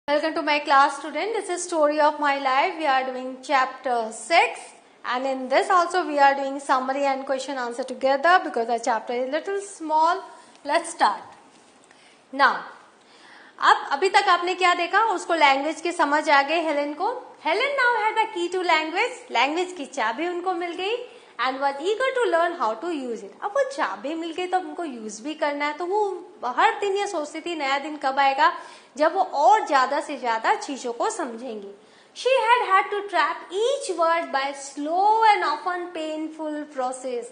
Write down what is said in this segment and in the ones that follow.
Welcome to my class, student. This is story of my life. We are doing chapter 6 and in this also we are doing summary and question answer together because the chapter is little small. Let's start. Now, अब अभी तक आपने क्या देखा? उसको language की समझ आ गई हेलेन को. Helen now had the key to language. Language की चाबी उनको मिल गई and was eager to learn how to use it. अब वो चाबी मिल गई तो उनको यूज भी करना है, तो वो हर दिन ये सोचती थी नया दिन कब आएगा जब वो और ज्यादा से ज्यादा चीजों को समझेंगी. She had to trap each word by slow and often painful process.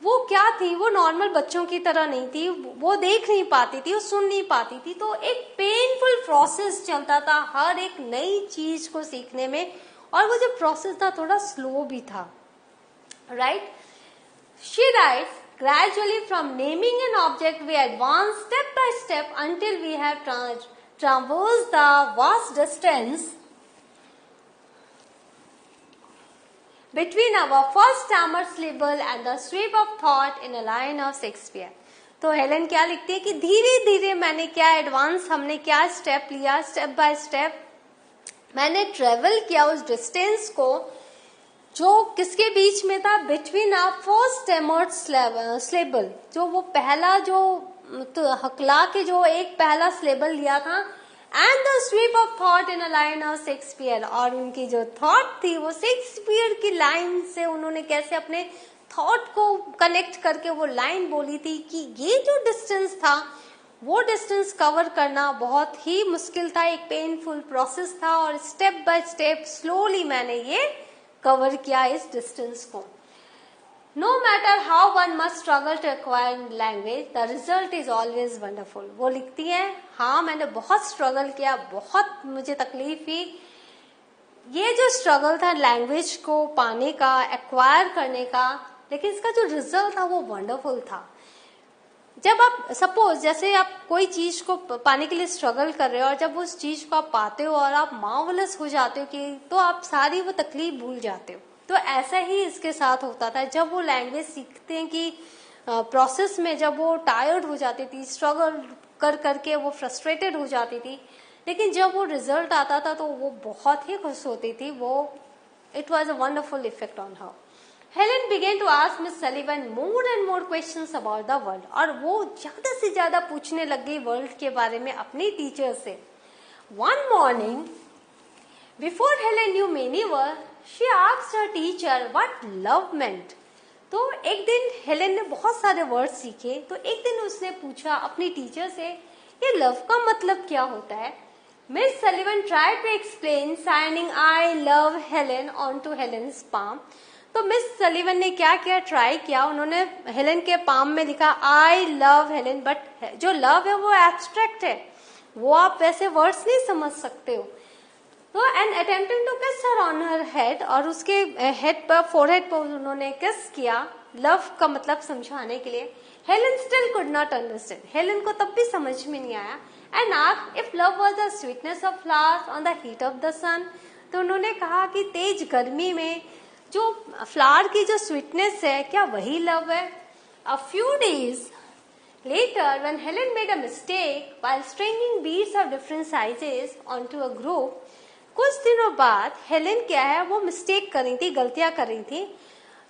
वो क्या थी, वो नॉर्मल बच्चों की तरह नहीं थी, वो देख नहीं पाती थी, वो सुन नहीं पाती थी, तो एक पेनफुल प्रोसेस चलता था हर एक नई चीज को सीखने में, और वो जो प्रोसेस था थोड़ा स्लो भी था. Right? She writes, gradually from naming an object we advance step by step until we have traversed the vast distance between our first stammered syllable and the sweep of thought in a line of Shakespeare. तो Helen क्या लिखती है कि धीरे धीरे मैंने क्या advance, हमने क्या स्टेप लिया, स्टेप बाय स्टेप मैंने ट्रेवल किया उस डिस्टेंस को जो किसके बीच में था, between our first stammered syllable, जो वो पहला जो तो हकला के जो एक पहला सिलेबल लिया था, and the SVEEP of thought in a line of Shakespeare, और उनकी जो थॉट थी वो शेक्सपियर की लाइन से उन्होंने कैसे अपने थॉट को कनेक्ट करके वो लाइन बोली थी कि ये जो डिस्टेंस था वो डिस्टेंस कवर करना बहुत ही मुश्किल था, एक पेनफुल प्रोसेस था, और स्टेप बाय स्टेप स्लोली मैंने ये कवर किया इस डिस्टेंस को. No matter how one must struggle to acquire language, the result is always wonderful. वो लिखती है, हाँ मैंने बहुत स्ट्रगल किया, बहुत मुझे तकलीफ हुई, ये जो स्ट्रगल था लैंग्वेज को पाने का, एक्वायर करने का, लेकिन इसका जो रिजल्ट था वो वंडरफुल था. जब आप सपोज जैसे आप कोई चीज को पाने के लिए स्ट्रगल कर रहे हो और जब उस चीज को आप पाते हो और आप मार्वलस हो जाते हो कि तो आप सारी वो तकलीफ भूल जाते हो. तो ऐसा ही इसके साथ होता था जब वो लैंग्वेज सीखते हैं कि प्रोसेस में जब वो टायर्ड हो जाती थी, स्ट्रगल कर करके वो फ्रस्ट्रेटेड हो जाती थी, लेकिन जब वो रिजल्ट आता था तो वो बहुत ही खुश होती थी. वो it was a wonderful effect on her. Helen began to ask Miss Sullivan more and more questions about the world. और वो ज्यादा से ज्यादा पूछने लग गई वर्ल्ड के बारे में अपनी टीचर से. One morning, before Helen knew many words, she asked her teacher what love meant. तो एक दिन हेलेन ने बहुत सारे वर्ड सीखे, तो एक दिन उसने पूछा अपनी टीचर से ये लव का मतलब क्या होता है. Miss Sullivan tried to explain, signing I love Helen onto Helen's palm. तो मिस सलीवन ने क्या किया, ट्राई किया, उन्होंने हेलेन के पाम में लिखा आई लव हेलेन, बट जो लव है वो एब्स्ट्रैक्ट है, वो आप वैसे वर्ड्स नहीं समझ सकते हो. तो एंड अटेम्प्टिंग टू किस हर ऑन हर हेड, और उसके हेड पर, फोरहेड पर उन्होंने किस किया लव का मतलब समझाने के लिए. Helen still could not understand, Helen को तब भी समझ में नहीं आया. And asked if love was the sweetness of flowers on the heat of the sun. तो उन्होंने कहा कि तेज गर्मी में जो फ्लावर की जो स्वीटनेस है क्या वही लव है. A few days later, when Helen made a mistake while stringing beads of different sizes onto a group, कुछ दिनों बाद हेलेन क्या है वो मिस्टेक कर रही थी, गलतियां कर रही थी.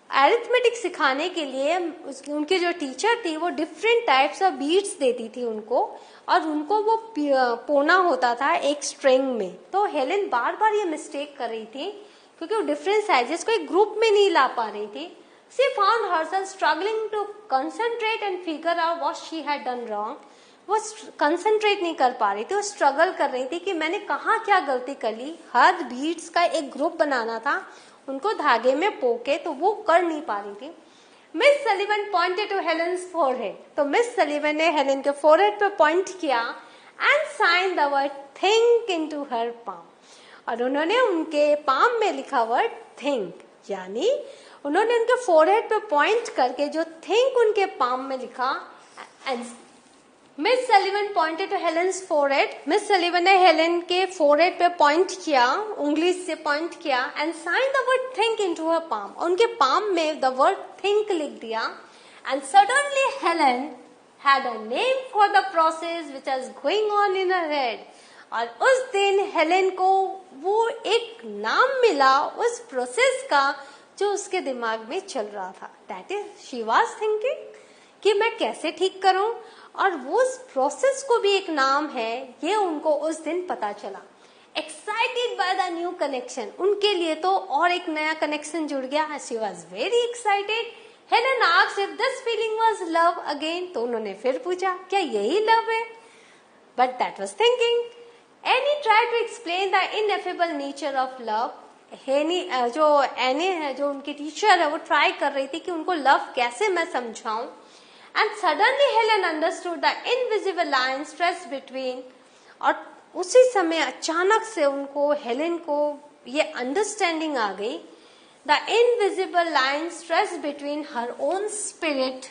अरिथमेटिक सिखाने के लिए उनके जो टीचर थी वो डिफरेंट टाइप्स ऑफ बीड्स देती थी उनको, और उनको वो पोना होता था एक स्ट्रिंग में. तो हेलेन बार बार ये मिस्टेक कर रही थी क्योंकि वो डिफरेंट साइजेस को एक ग्रुप में नहीं ला पा रही थी. She found herself struggling to concentrate and figure out what she had done wrong. वो कंसंट्रेट नहीं कर पा रही थी, वो स्ट्रगल कर रही थी कि मैंने कहाँ क्या गलती कर ली. हर बीड्स का एक ग्रुप बनाना था, उनको धागे में पोके, तो वो कर नहीं पा रही थी. Miss Sullivan pointed to Helen's forehead. तो मिस सलीवन ने हेलेन के फोरहेड पे पॉइंट किया and sign the word think into her palm, और उन्होंने उनके पाम में लिखा वर्ड थिंक, यानी उन्होंने उनके फोरहेड पे पॉइंट करके जो थिंक उनके पाम में लिखा. And Miss Sullivan pointed to Helen's forehead. Miss Sullivan ने हेलेन के फोरहेड पे पॉइंट किया, उंगली से पॉइंट किया, and sign the word think into her palm, उनके पाम में द वर्ड थिंक लिख दिया. And suddenly Helen had a name for the process which was going on in her head. और उस दिन हेलेन को वो एक नाम मिला उस प्रोसेस का जो उसके दिमाग में चल रहा था। That is she was thinking कि मैं कैसे ठीक करूं, और वो उस प्रोसेस को भी एक नाम है, ये उनको उस दिन पता चला। Excited by the new connection, उनके लिए तो और एक नया कनेक्शन जुड़ गया। She was very excited. Helen asked if this feeling was love again, तो उन्होंने फिर पूछा क्या यही लव है, but that was thinking. Annie tried to explain the ineffable nature of love. जो एनी है, जो उनकी टीचर है, वो ट्राई कर रही थी कि उनको लव कैसे मैं समझाऊं। And suddenly Helen understood the invisible line stretch between, और उसी समय अचानक से उनको, हेलेन को ये अंडरस्टैंडिंग आ गई, the invisible line stretch between her own spirit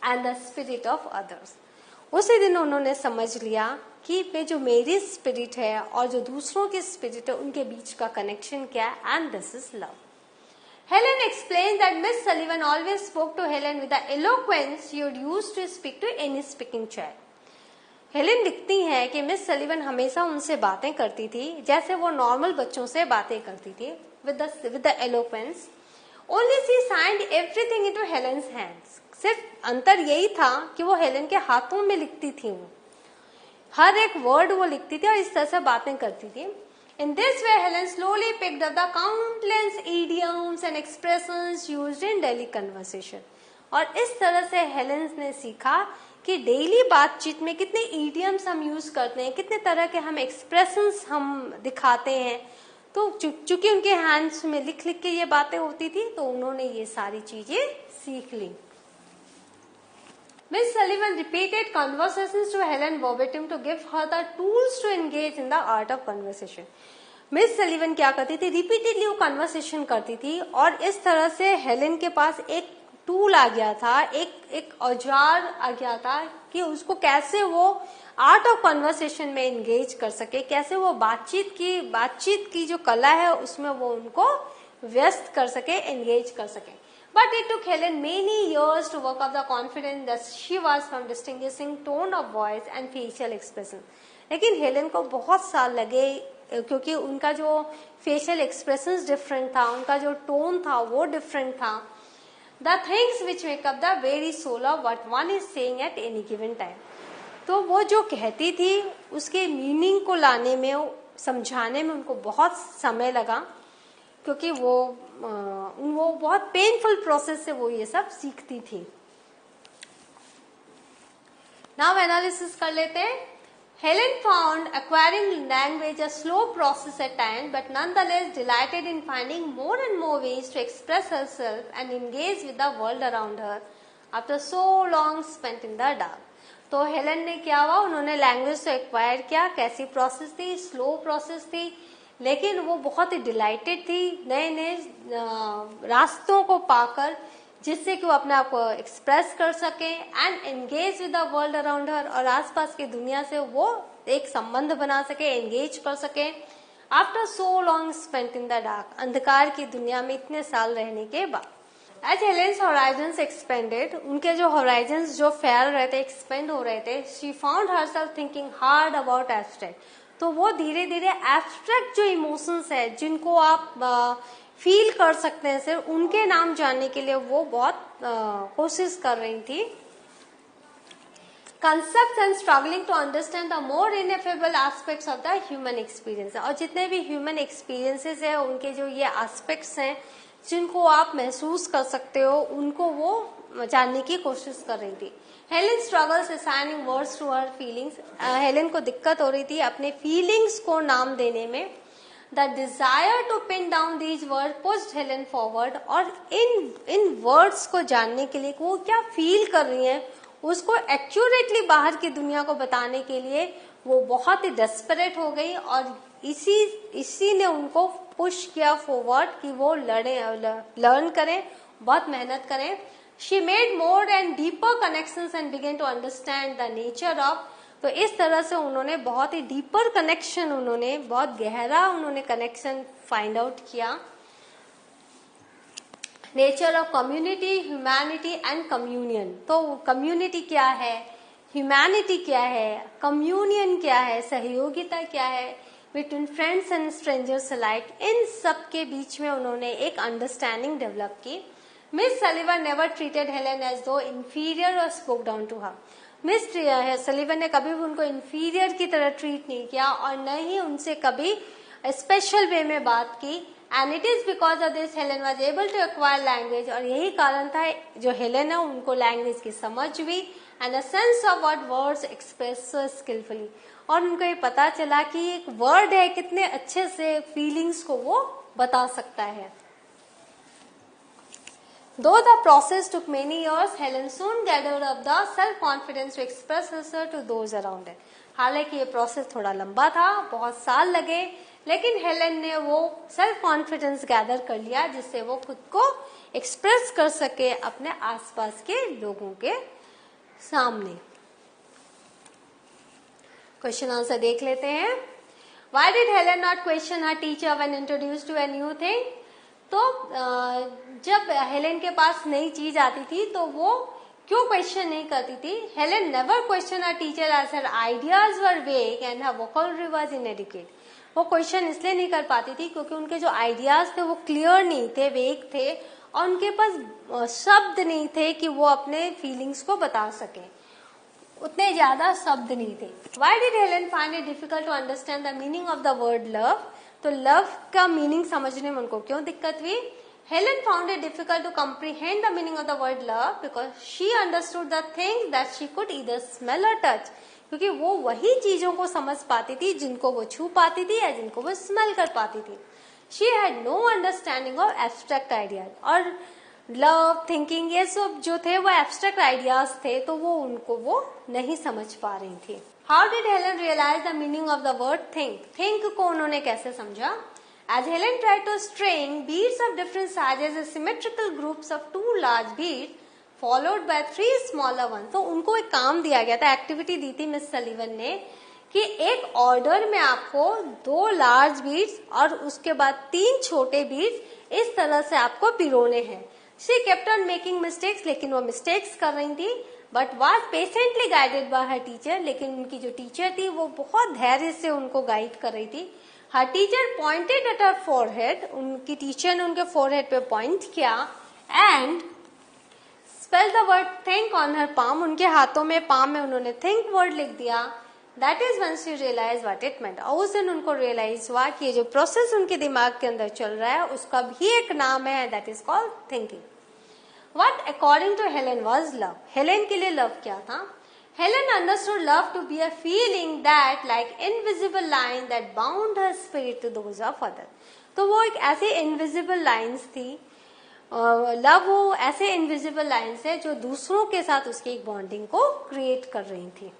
and the spirit of others. उसी दिन उन्होंने समझ लिया कि वे जो मेरी स्पिरिट है और जो दूसरों की स्पिरिट है, उनके बीच का कनेक्शन क्या है, and this is love. Helen explains that Miss Sullivan always spoke to Helen with the eloquence she would use to speak to any speaking child. Helen लिखती हैं कि मिस सलीवन हमेशा उनसे बातें करती थी जैसे वो नॉर्मल बच्चों से बातें करती थी, with the eloquence. Only she signed everything into Helen's hands. सिर्फ अंतर यही था कि वो हेलेन के हाथों में लिखती थी, वो हर एक वर्ड वो लिखती थी और इस तरह से बातें करती थी। In this way, Helen slowly picked up the countless idioms and expressions used in daily conversation. और इस तरह से हेलेन ने सीखा कि डेली बातचीत में कितने idioms हम यूज करते हैं, कितने तरह के हम expressions हम दिखाते हैं। तो चूंकि उनके हैंड्स में लिख लिख के ये बातें होती थी, तो उन्होंने ये सारी चीजें सीख ली। Miss Sullivan repeated conversations to Helen verbatim to give her the tools to engage in the art of conversation. Miss Sullivan क्या करती थी, रिपीटेडली वो कन्वर्सेशन करती थी, और इस तरह से हेलेन के पास एक टूल आ गया था, एक औजार आ गया था कि उसको कैसे वो आर्ट ऑफ कन्वर्सेशन में एंगेज कर सके, कैसे वो बातचीत की जो कला है उसमें वो उनको व्यस्त कर सके, एंगेज कर सके। But it took Helen many years to work up the confidence that she was from distinguishing tone of voice and facial expression. लेकिन हेलेन को बहुत साल लगे, क्योंकि उनका जो फेशियल एक्सप्रेशंस डिफरेंट था, उनका जो टोन था वो डिफरेंट था। The things which make up the very soul of what one is saying at any given time. तो वो जो कहती थी उसके मीनिंग को लाने में, समझाने में उनको बहुत समय लगा, क्योंकि वो बहुत पेनफुल प्रोसेस से वो ये सब सीखती थी। नाउ एनालिसिस कर लेते हैं। Helen found acquiring language a slow process at times, but nonetheless delighted in finding more and more ways to express herself and engage with the world around her after so long spent in the dark. तो Helen ने क्या हुआ, उन्होंने language तो acquire किया। कैसी process थी, slow process थी, लेकिन वो बहुत ही डिलाइटेड थी नए नए रास्तों को पाकर, जिससे कि वो अपने आप को एक्सप्रेस कर सके and engage with the world around her, और आसपास की दुनिया से वो एक संबंध बना सके, एंगेज कर सके। After so long spent in the dark, अंधकार की दुनिया में इतने साल रहने के बाद। एज हेलेन्स होराइजन्स एक्सपेंडेड, उनके जो होराइजन्स जो फैल रहे थे, एक्सपेंड हो रहे थे, she found herself thinking hard about abstract. तो वो धीरे धीरे एब्स्ट्रैक्ट जो इमोशंस है, जिनको आप फील कर सकते हैं, सिर्फ उनके नाम जानने के लिए वो बहुत कोशिश कर रही थी। Concept and struggling to understand the more ineffable aspects of the human experience. और जितने भी ह्यूमन एक्सपीरियंसेस है, उनके जो ये एस्पेक्ट्स हैं जिनको आप महसूस कर सकते हो, उनको वो जानने की कोशिश कर रही थी। Helen struggles assigning words to her feelings. Helen को दिक्कत हो रही थी अपने फीलिंग्स को नाम देने में। The desire to pin down these words pushed Helen forward, और इन वर्ड्स को जानने के लिए वो क्या फील कर रही हैं, उसको एक्यूरेटली बाहर की दुनिया को बताने के लिए वो बहुत ही डेस्परेट हो गई, और इसी ने उनको पुश किया फॉरवर्ड कि वो लर्न करें, बहुत मेहनत करें। She made more and deeper connections and began to understand the nature of, तो इस तरह से उन्होंने बहुत ही डीपर कनेक्शन, उन्होंने बहुत गहरा उन्होंने कनेक्शन फाइंड आउट किया। Nature of community, humanity and communion. तो कम्युनिटी क्या है, ह्यूमैनिटी क्या है, कम्युनियन क्या है, सहयोगिता क्या है between friends and strangers alike, इन सब के बीच में उन्होंने एक अंडरस्टैंडिंग डेवलप की। Miss Sullivan never treated Helen as though inferior और spoke down to her. Miss Sullivan ने कभी भी उनको इंफीरियर की तरह ट्रीट नहीं किया और न ही उनसे कभी स्पेशल वे में बात की। And it is because of this Helen was able to acquire language, और यही कारण था जो हेलेन है उनको लैंग्वेज की समझ हुई and a sense of what words express so skilfully, और उनको ये पता चला कि एक वर्ड है कितने अच्छे से फीलिंग्स को वो बता सकता है। Though the process took many years, Helen soon gathered up the self-confidence to express herself to those around her. हालांकि ये प्रोसेस थोड़ा लंबा था, बहुत साल लगे, लेकिन हेलेन ने वो सेल्फ कॉन्फिडेंस गैदर कर लिया जिससे वो खुद को एक्सप्रेस कर सके अपने आसपास के लोगों के सामने। क्वेश्चन आंसर देख लेते हैं। Why did Helen not question her teacher when introduced to a new thing? तो जब हेलेन के पास नई चीज आती थी तो वो क्यों क्वेश्चन नहीं करती थी? Helen never question her teacher as her ideas were vague and her vocabulary was inadequate. वो क्वेश्चन इसलिए नहीं कर पाती थी क्योंकि उनके जो आइडियाज थे वो क्लियर नहीं थे, वेग थे, और उनके पास शब्द नहीं थे कि वो अपने फीलिंग्स को बता सके, उतने ज्यादा शब्द नहीं थे। Why did Helen find it difficult to understand the meaning of the word love? तो लव का मीनिंग समझने में उनको क्यों दिक्कत हुई? Helen found it difficult to comprehend the meaning of the word love because she understood the things that she could either smell or touch. क्योंकि वो वही चीजों को समझ पाती थी जिनको वो छू पाती थी या जिनको वो स्मेल कर पाती थी। She had no understanding of abstract ideas, और लव, थिंकिंग, ये सब जो थे वो एब्स्ट्रैक्ट आइडियाज थे, तो वो उनको वो नहीं समझ पा रही थी। How did Helen realize the meaning of the word think? Think को उन्होंने कैसे समझा? As Helen tried to string beads of different sizes as symmetrical groups of 2 large beads, followed by 3 smaller ones. तो उनको एक काम दिया गया था, एक्टिविटी दी थी मिस सलीवन ने कि एक ऑर्डर में आपको 2 लार्ज बीड्स और उसके बाद 3 छोटे बीड्स इस तरह से आपको पिरोने हैं। She kept on making mistakes, लेकिन वो मिस्टेक्स कर रही थी, but was patiently guided by her teacher. लेकिन उनकी जो टीचर थी वो बहुत धैर्य से उनको गाइड कर रही थी। Her teacher pointed at her forehead. उनकी टीचर ने उनके forehead पे पॉइंट किया and spelled the word think on her palm. उनके हाथों में, पाम में उन्होंने think word लिख दिया। That is when she realized what it meant. और उस दिन उनको रियलाइज हुआ कि ये जो प्रोसेस उनके दिमाग के अंदर चल रहा है उसका भी एक नाम है, that is called thinking. What according to Helen was love? Helen के लिए love क्या था? Helen understood love to be a feeling that like invisible line that bound her spirit to those of others. तो वो एक ऐसी invisible lines थी, love वो ऐसे invisible lines है जो दूसरों के साथ उसकी एक बॉन्डिंग को क्रिएट कर रही थी।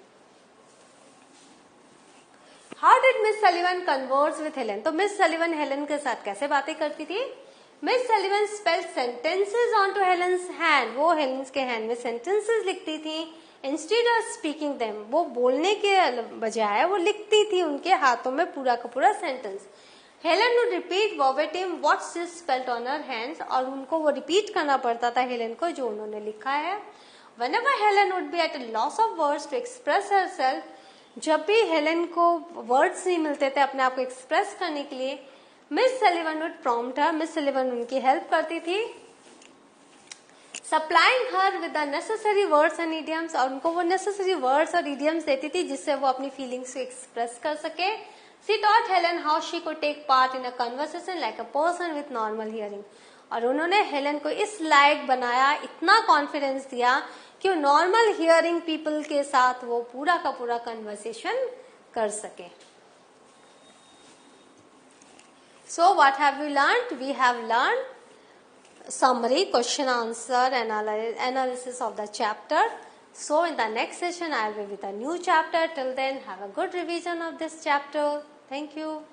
How did Miss Sullivan converse with Helen? तो Miss Sullivan हेलन के साथ कैसे बातें करती थी? Miss Sullivan spelled sentences onto Helen's hand. वो हेलन के हैंड में sentences लिखती थी। Instead of speaking them, वो बोलने के बजाय वो लिखती थी उनके हाथों में पूरा का पूरा sentence. Helen would repeat verbatim what she spelled on her hands, और उनको वो रिपीट करना पड़ता था हेलन को जो उन्होंने लिखा है। Whenever Helen would be at a loss of words to express herself, जब भी हेलन को वर्ड्स नहीं मिलते थे अपने आप को एक्सप्रेस करने के लिए, Miss Sullivan would prompt her, Miss Sullivan उनकी हेल्प करती थी, supplying her with the necessary words and idioms, और उनको वो नेसेसरी वर्ड्स और इडियम्स देती थी जिससे वो अपनी फीलिंग्स को एक्सप्रेस कर सके। She taught Helen how she could take part in a conversation like a person with normal hearing, और उन्होंने हेलन को इस लायक बनाया, इतना कॉन्फिडेंस दिया कि वो नॉर्मल हियरिंग पीपल के साथ वो पूरा का पूरा कन्वर्सेशन कर सके। So what have we learned? We have learned summary, question answer, analysis of the chapter. So in the next session I will be with a new chapter. Till then, have a good revision of this chapter. Thank you.